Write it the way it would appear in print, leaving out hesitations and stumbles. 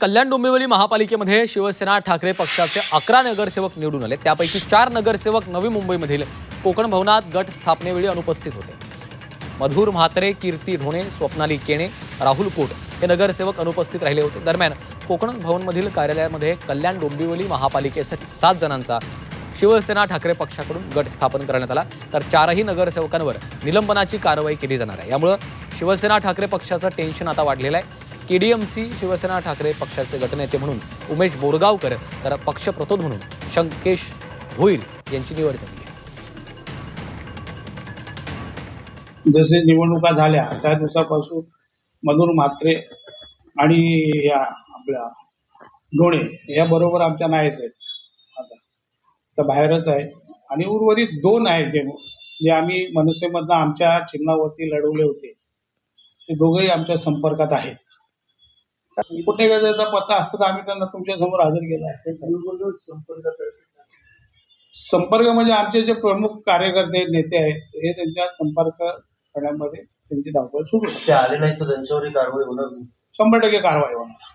कल्याण डोंबिवली महापालिकेमध्ये शिवसेना ठाकरे पक्षाचे 11 नगरसेवक निवडून आले। त्यापैकी 4 नगरसेवक नवी मुंबईमधील कोकण भवनात गट स्थापनेवेळी अनुपस्थित होते। मधुर म्हात्रे, कीर्ती ढोणे, स्वप्नाली केणे, राहुल कोट हे नगरसेवक अनुपस्थित राहिले होते। दरम्यान कोकण भवनमधील कार्यालयामध्ये कल्याण डोंबिवली महापालिकेसाठी 7 जणांचा शिवसेना ठाकरे पक्षाकडून गट स्थापन करण्यात आला, तर 4ही नगरसेवकांवर निलंबनाची कारवाई केली जाणार आहे। यामुळे शिवसेना ठाकरे पक्षाचं टेन्शन आता वाढलेलं आहे। केडीएमसी शिवसेना ठाकरे पक्षाचे गटनेते म्हणून उमेश बोरगावकर तर पक्षप्रतोद म्हणून शंकेश भोईर यांची निवड झाली आहे। जसे निवडणुका झाल्या त्या दिवसापासून मधुर म्हात्रे आणि या आपल्या ढोणे याबरोबर आमच्या नाहीच आहेत, आता तर बाहेरच आहेत। आणि उर्वरित 2 आहेत जे आम्ही मनसेमधनं आमच्या चिन्हावरती लढवले होते, ते दोघंही आमच्या संपर्कात आहेत। कुठे त्याचा पत्ता असता तर आम्ही त्यांना तुमच्या समोर हजर केला असते। संपर्क म्हणजे आमचे जे प्रमुख कार्यकर्ते नेते आहेत हे त्यांच्या संपर्क करण्यामध्ये त्यांची धावपळ सुरू आहे। ते आले नाही तर त्यांच्यावरही कारवाई होणार नाही? 100% कारवाई होणार।